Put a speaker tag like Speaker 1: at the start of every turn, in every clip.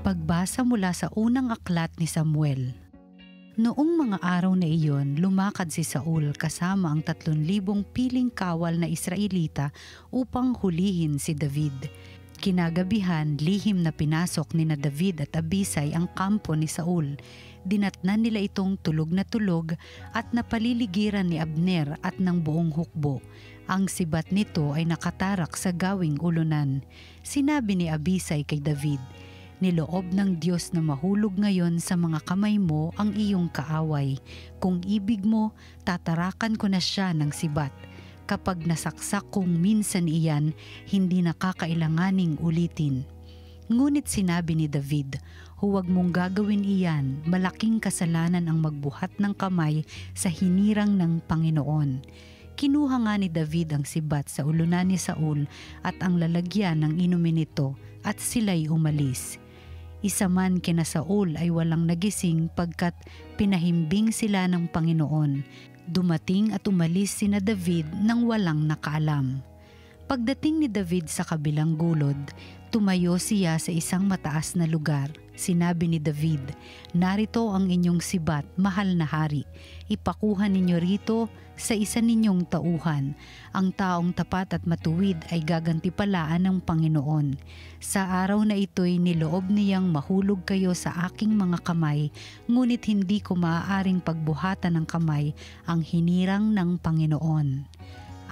Speaker 1: Pagbasa mula sa unang aklat ni Samuel. Noong mga araw na iyon, lumakad si Saul kasama ang 3,000 piling kawal na Israelita upang hulihin si David. Kinagabihan, lihim na pinasok ni na David at Abisai ang kampo ni Saul. Dinatnan nila itong tulog na tulog at napaliligiran ni Abner at ng buong hukbo. Ang sibat nito ay nakatarak sa gawing ulunan. Sinabi ni Abisai kay David, "Niloob ng Diyos na mahulog ngayon sa mga kamay mo ang iyong kaaway. Kung ibig mo, tatarakan ko na siya ng sibat. Kapag nasaksak kong minsan iyan, hindi na kakailanganing ulitin." Ngunit sinabi ni David, "Huwag mong gagawin iyan, malaking kasalanan ang magbuhat ng kamay sa hinirang ng Panginoon." Kinuha nga ni David ang sibat sa ulunan ni Saul at ang lalagyan ng inumin nito at sila'y umalis. Isa man kina Saul ay walang nagising pagkat pinahimbing sila ng Panginoon. Dumating at umalis sina David nang walang nakaalam. Pagdating ni David sa kabilang gulod, tumayo siya sa isang mataas na lugar. Sinabi ni David, "Narito ang inyong sibat, mahal na hari. Ipakuha ninyo rito sa isa ninyong tauhan. Ang taong tapat at matuwid ay gagantipalaan ng Panginoon. Sa araw na ito'y niloob niyang mahulog kayo sa aking mga kamay, ngunit hindi ko maaaring pagbuhatan ng kamay ang hinirang ng Panginoon."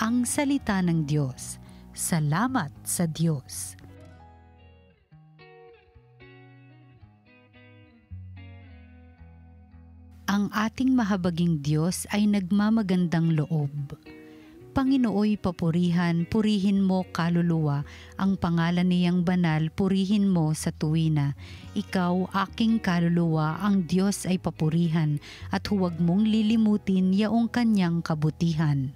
Speaker 1: Ang salita ng Diyos. Salamat sa Diyos. Ang ating mahabaging Diyos ay nagmamagandang loob. Panginooy papurihan, purihin mo kaluluwa, ang pangalan niyang banal, purihin mo sa tuwina. Ikaw, aking kaluluwa, ang Diyos ay papurihan, at huwag mong lilimutin yaong kanyang kabutihan.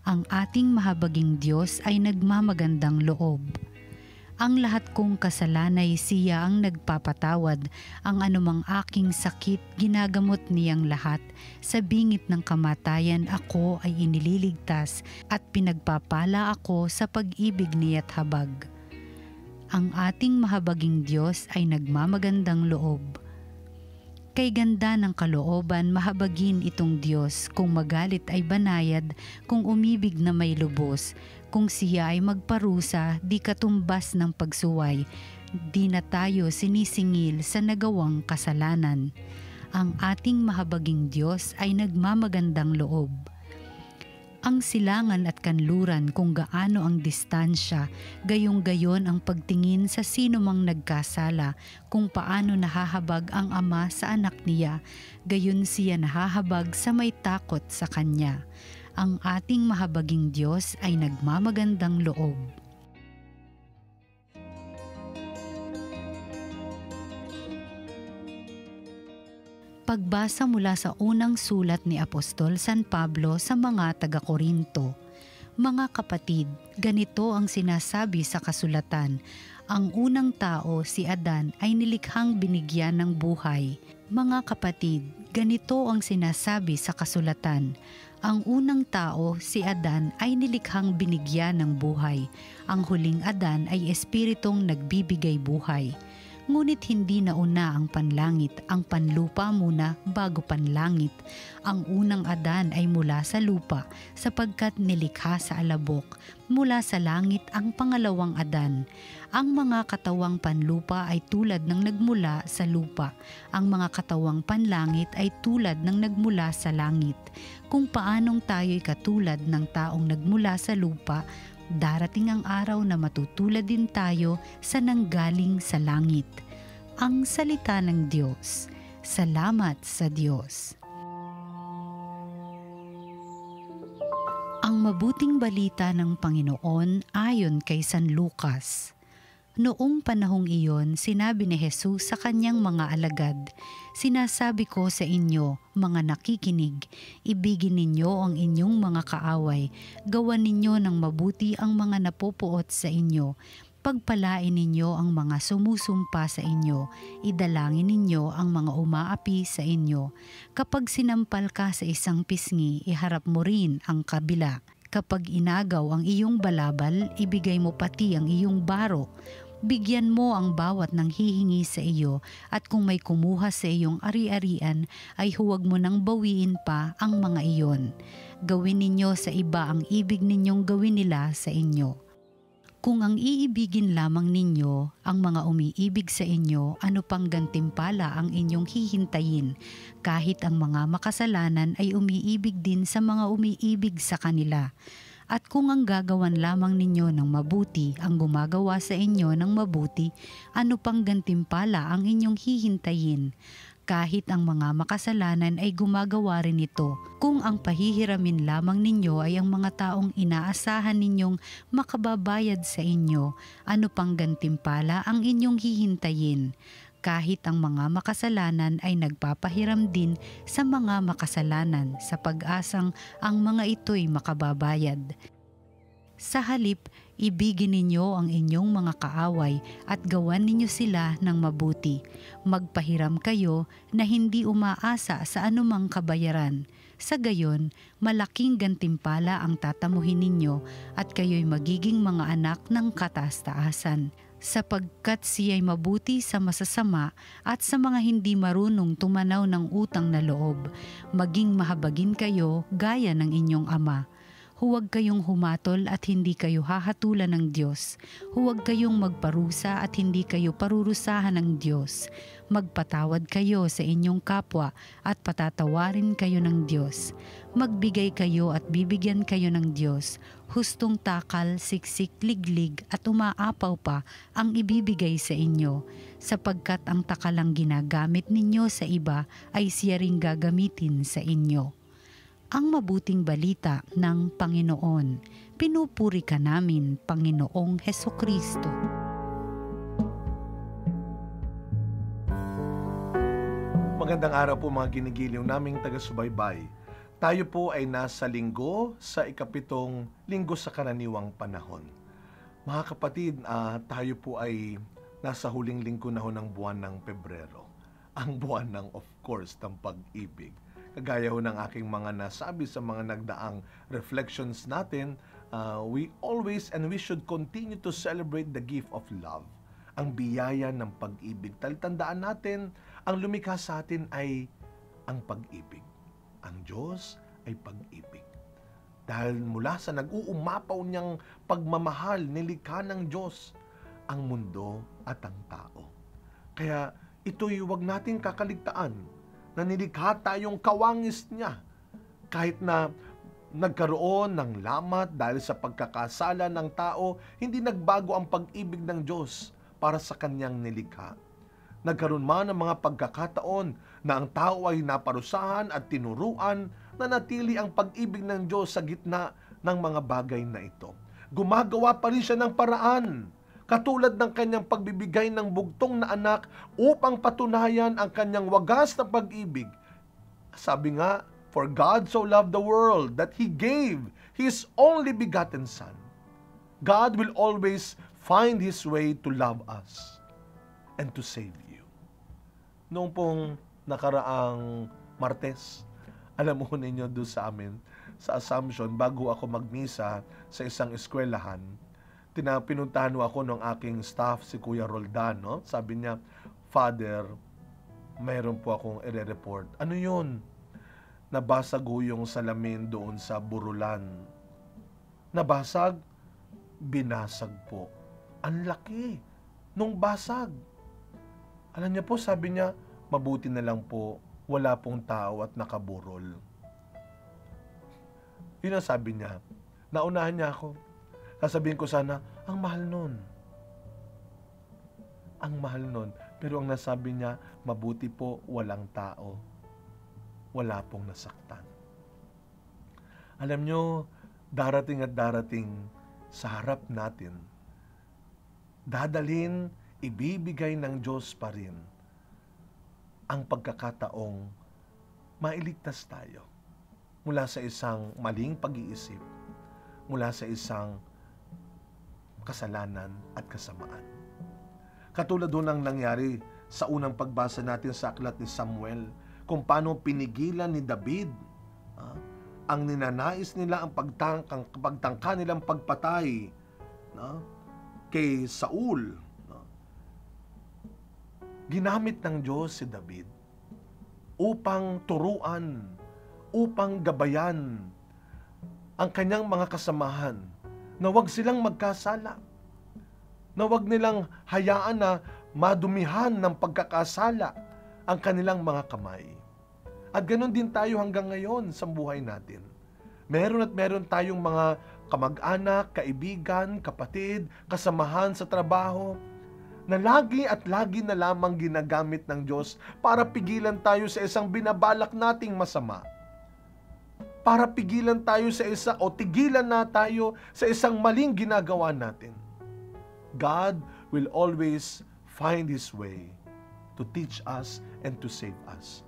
Speaker 1: Ang ating mahabaging Diyos ay nagmamagandang loob. Ang lahat kong kasalanay siya ang nagpapatawad, ang anumang aking sakit ginagamot niyang lahat. Sa bingit ng kamatayan ako ay inililigtas at pinagpapala ako sa pag-ibig niya't habag. Ang ating mahabaging Diyos ay nagmamagandang loob. Kay ganda ng kalooban, mahabagin itong Diyos. Kung magalit ay banayad, kung umibig na may lubos. Kung siya ay magparusa, di katumbas ng pagsuway. Di na tayo sinisingil sa nagawang kasalanan. Ang ating mahabaging Diyos ay nagmamagandang loob. Ang silangan at kanluran kung gaano ang distansya, gayong-gayon ang pagtingin sa sino mang nagkasala, kung paano nahahabag ang ama sa anak niya, gayon siya nahahabag sa may takot sa kanya. Ang ating mahabaging Diyos ay nagmamagandang loob. Pagbasa mula sa unang sulat ni Apostol San Pablo sa mga taga-Korinto. Mga kapatid, ganito ang sinasabi sa kasulatan, ang unang tao, si Adan, ay nilikhang binigyan ng buhay. Mga kapatid, ganito ang sinasabi sa kasulatan, ang unang tao, si Adan, ay nilikhang binigyan ng buhay. Ang huling Adan ay espiritong nagbibigay buhay. Ngunit hindi nauna ang panlangit, ang panlupa muna bago panlangit. Ang unang Adan ay mula sa lupa, sapagkat nilikha sa alabok. Mula sa langit ang pangalawang Adan. Ang mga katawang panlupa ay tulad ng nagmula sa lupa. Ang mga katawang panlangit ay tulad ng nagmula sa langit. Kung paanong tayo'y katulad ng taong nagmula sa lupa, darating ang araw na matutulad din tayo sa nanggaling sa langit. Ang salita ng Diyos. Salamat sa Diyos. Ang mabuting balita ng Panginoon ayon kay San Lucas. Noong panahong iyon, sinabi ni Jesus sa kanyang mga alagad, "Sinasabi ko sa inyo, mga nakikinig, ibigin ninyo ang inyong mga kaaway, gawan ninyo ng mabuti ang mga napupuot sa inyo, Pagpalain ninyo ang mga sumusumpa sa inyo, idalangin ninyo ang mga umaapi sa inyo. Kapag sinampal ka sa isang pisngi, iharap mo rin ang kabila. Kapag inagaw ang iyong balabal, ibigay mo pati ang iyong baro. Bigyan mo ang bawat nang hihingi sa iyo, at kung may kumuha sa iyong ari-arian, ay huwag mo nang bawiin pa ang mga iyon. Gawin ninyo sa iba ang ibig ninyong gawin nila sa inyo. Kung ang iibigin lamang ninyo ang mga umiibig sa inyo, ano pang gantimpala ang inyong hihintayin, kahit ang mga makasalanan ay umiibig din sa mga umiibig sa kanila. At kung ang gagawan lamang ninyo ng mabuti ang gumagawa sa inyo ng mabuti, ano pang gantimpala ang inyong hihintayin, kahit ang mga makasalanan ay gumagawa rin ito. Kung ang pahihiramin lamang ninyo ay ang mga taong inaasahan ninyong makababayad sa inyo, ano pang gantimpala ang inyong hihintayin, kahit ang mga makasalanan ay nagpapahiram din sa mga makasalanan sa pag-asang ang mga ito'y makababayad. Sa halip, ibigin ninyo ang inyong mga kaaway at gawan ninyo sila ng mabuti. Magpahiram kayo na hindi umaasa sa anumang kabayaran. Sa gayon, malaking gantimpala ang tatamuhin ninyo at kayo'y magiging mga anak ng kataas-taasan. Sapagkat siya'y mabuti sa masasama at sa mga hindi marunong tumanaw ng utang na loob. Maging mahabagin kayo gaya ng inyong Ama. Huwag kayong humatol at hindi kayo hahatulan ng Diyos. Huwag kayong magparusa at hindi kayo parurusahan ng Diyos. Magpatawad kayo sa inyong kapwa at patatawarin kayo ng Diyos. Magbigay kayo at bibigyan kayo ng Diyos. Hustong takal, siksik, liglig at umaapaw pa ang ibibigay sa inyo. Sapagkat ang takalang ginagamit ninyo sa iba ay siya ring gagamitin sa inyo. Ang mabuting balita ng Panginoon. Pinupuri ka namin, Panginoong Hesukristo.
Speaker 2: Magandang araw po mga ginigiliw naming taga-subaybay. Tayo po ay nasa linggo sa ikapitong linggo sa karaniwang panahon. Mga kapatid, tayo po ay nasa huling linggo na ho ng buwan ng Pebrero. Ang buwan ng, of course, ng pag-ibig. Kagaya ho ng aking mga nasabi sa mga nagdaang reflections natin, we always and we should continue to celebrate the gift of love. Ang biyaya ng pag-ibig. Tandaan natin, ang lumikha sa atin ay ang pag-ibig. Ang Diyos ay pag-ibig. Dahil mula sa nag-uumapaw niyang pagmamahal, nilikha ng Diyos ang mundo at ang tao. Kaya ito'y huwag natin kakaligtaan na nilikha tayong kawangis niya. Kahit na nagkaroon ng lamat dahil sa pagkakasala ng tao, hindi nagbago ang pag-ibig ng Diyos para sa kanyang nilikha. Nagkaroon man ng mga pagkakataon na ang tao ay naparusahan at tinuruan, na natili ang pag-ibig ng Diyos sa gitna ng mga bagay na ito. Gumagawa pa rin siya ng paraan, katulad ng kanyang pagbibigay ng bugtong na anak upang patunayan ang kanyang wagas na pag-ibig. Sabi nga, for God so loved the world that He gave His only begotten Son. God will always find His way to love us and to save you. Noong pong nakaraang Martes, alam mo ninyo doon sa amin, sa Assumption, bago ako magmisa sa isang eskwelahan, pinuntahan ako ng aking staff, si Kuya Roldan, no? Sabi niya, Father, mayroon po akong i-report. Ano yun? Nabasag ho yung salamin doon sa Burulan. Nabasag? Binasag po. Ang laki nung basag. Alam niya po, sabi niya, mabuti na lang po, wala pong tao at nakaburol. Yun ang sabi niya. Naunahan niya ako. Sasabihin ko sana, ang mahal nun. Ang mahal nun. Pero ang nasabi niya, mabuti po walang tao. Wala pong nasaktan. Alam nyo, darating at darating sa harap natin, dadalhin, ibibigay ng Diyos pa rin ang pagkakataong mailigtas tayo mula sa isang maling pag-iisip, mula sa isang kasalanan at kasamaan. Katulad doon ang nangyari sa unang pagbasa natin sa aklat ni Samuel, kung paano pinigilan ni David ang ninanais nila, ang pagtangka nilang pagpatay kay Saul. Ginamit ng Diyos si David upang turuan, upang gabayan ang kanyang mga kasamahan na huwag silang magkasala, na huwag nilang hayaan na madumihan ng pagkakasala ang kanilang mga kamay. At ganoon din tayo hanggang ngayon sa buhay natin. Meron at meron tayong mga kamag-anak, kaibigan, kapatid, kasamahan sa trabaho na lagi at lagi na lamang ginagamit ng Diyos para pigilan tayo sa isang binabalak nating masama. Para pigilan tayo sa tigilan na tayo sa isang maling ginagawa natin. God will always find His way to teach us and to save us.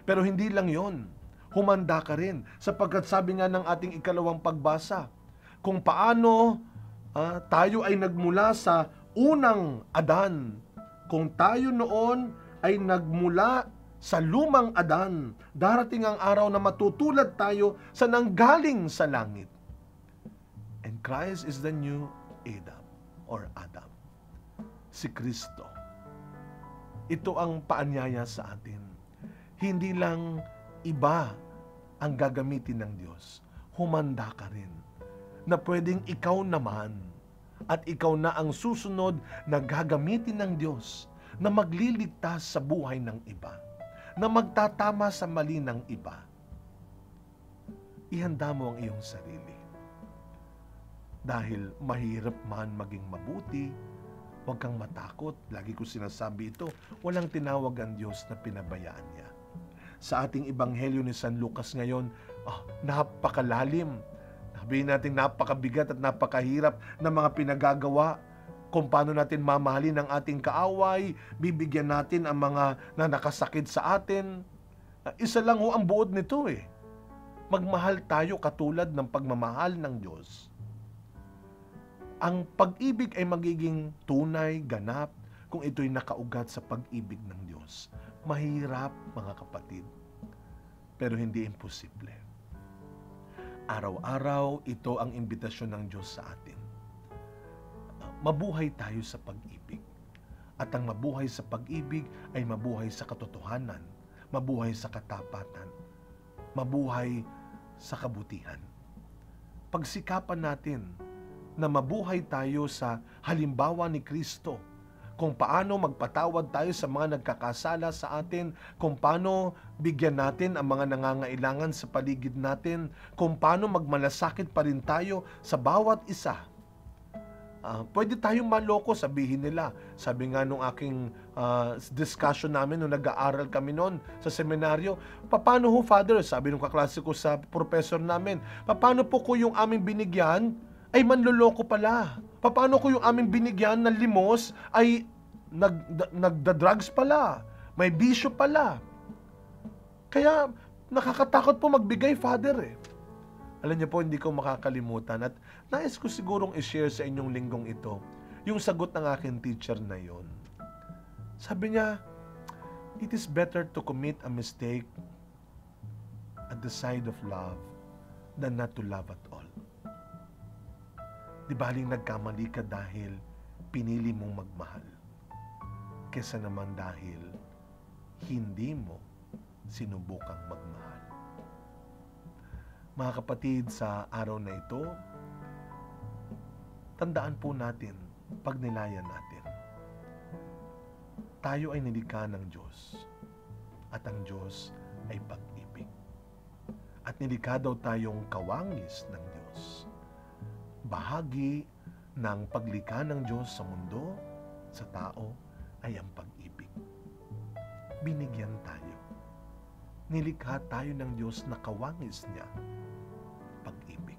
Speaker 2: Pero hindi lang yon, humanda ka rin, sapagkat sabi nga ng ating ikalawang pagbasa, kung paano tayo ay nagmula sa unang Adan, kung tayo noon ay nagmula sa lumang Adan, darating ang araw na matutulad tayo sa nanggaling sa langit. And Christ is the new Adam or Adam. Si Kristo. Ito ang paanyaya sa atin. Hindi lang iba ang gagamitin ng Diyos. Humanda ka rin na pwedeng ikaw naman at ikaw na ang susunod na gagamitin ng Diyos na magliligtas sa buhay ng iba, na magtatama sa mali ng iba. Ihanda mo ang iyong sarili. Dahil mahirap man maging mabuti, huwag kang matakot. Lagi ko sinasabi ito, walang tinawag ang Diyos na pinabayaan niya. Sa ating Ebanghelyo ni San Lucas ngayon, napakalalim. Sabihin natin napakabigat at napakahirap na mga pinagagawa. Kung paano natin mamahalin ang ating kaaway, bibigyan natin ang mga na nakasakit sa atin. Isa lang ang buod nito Magmahal tayo katulad ng pagmamahal ng Diyos. Ang pag-ibig ay magiging tunay, ganap, kung ito'y nakaugat sa pag-ibig ng Diyos. Mahirap, mga kapatid, pero hindi imposible. Araw-araw, ito ang imbitasyon ng Diyos sa atin. Mabuhay tayo sa pag-ibig. At ang mabuhay sa pag-ibig ay mabuhay sa katotohanan, mabuhay sa katapatan, mabuhay sa kabutihan. Pagsikapan natin na mabuhay tayo sa halimbawa ni Kristo, kung paano magpatawad tayo sa mga nagkakasala sa atin, kung paano bigyan natin ang mga nangangailangan sa paligid natin, kung paano magmalasakit pa rin tayo sa bawat isa. Pwede tayong maloko, sabihin nila. Sabi nga nung aking discussion namin, nung nag-aaral kami noon sa seminaryo, paano ho, Father? Sabi nung kaklase ko sa professor namin, paano po ko yung aming binigyan ay manloloko pala? Paano ko yung aming binigyan ng limos ay nagda-drugs pala? May bisyo pala. Kaya nakakatakot po magbigay, Father Alam niyo po, hindi ko makakalimutan at nais ko sigurong i-share sa inyong linggong ito yung sagot ng aking teacher na yon. Sabi niya, it is better to commit a mistake at the side of love than not to love at all. Di baling nagkamali ka dahil pinili mong magmahal, kesa naman dahil hindi mo sinubukang magmahal. Mga kapatid, sa araw na ito, tandaan po natin, pagnilayan natin. Tayo ay nilikha ng Diyos, at ang Diyos ay pag-ibig. At nilikha daw tayong kawangis ng Diyos. Bahagi ng paglikha ng Diyos sa mundo, sa tao, ay ang pag-ibig. Binigyan tayo. Nilikha tayo ng Diyos na kawangis niya, pag-ibig.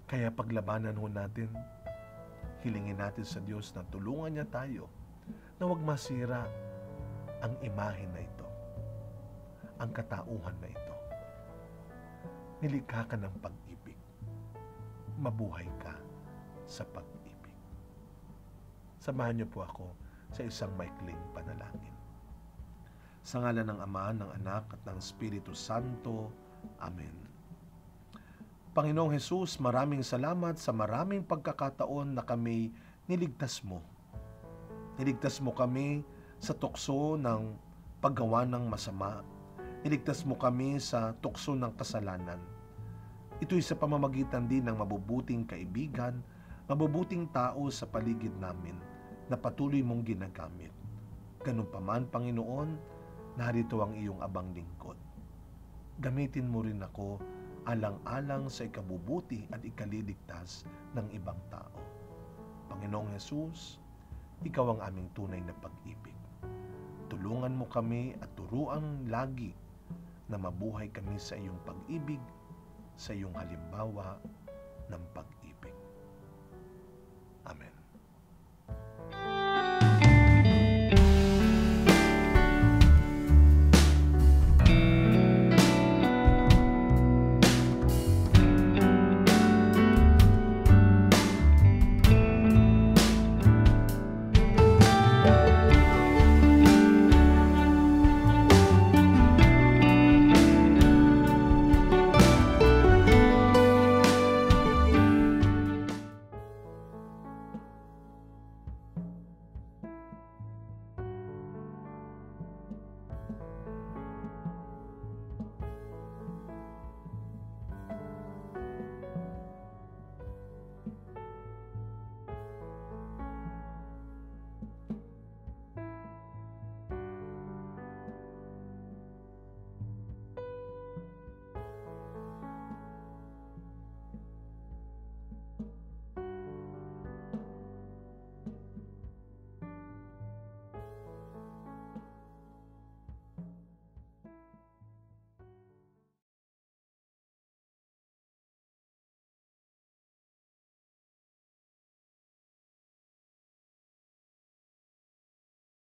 Speaker 2: Kaya paglabanan ho natin, hilingin natin sa Diyos na tulungan niya tayo na huwag masira ang imahe na ito, ang katauhan na ito. Nilikha ka ng pag-ibig. Mabuhay ka sa pag-ibig. Samahan niyo po ako sa isang maikling panalangin. Sa ngalan ng Ama, ng Anak at ng Espiritu Santo. Amen. Panginoong Hesus, maraming salamat sa maraming pagkakataon na kami niligtas mo. Niligtas mo kami sa tukso ng paggawa ng masama. Niligtas mo kami sa tukso ng kasalanan. Ito'y sa pamamagitan din ng mabubuting kaibigan, mabubuting tao sa paligid namin na patuloy mong ginagamit. Ganun pa man, Panginoon, narito ang iyong abang lingkod. Gamitin mo rin ako alang-alang sa ikabubuti at ikaliligtas ng ibang tao. Panginoong Hesus, ikaw ang aming tunay na pag-ibig. Tulungan mo kami at turuan lagi na mabuhay kami sa iyong pag-ibig, sa iyong halimbawa ng pag-ibig.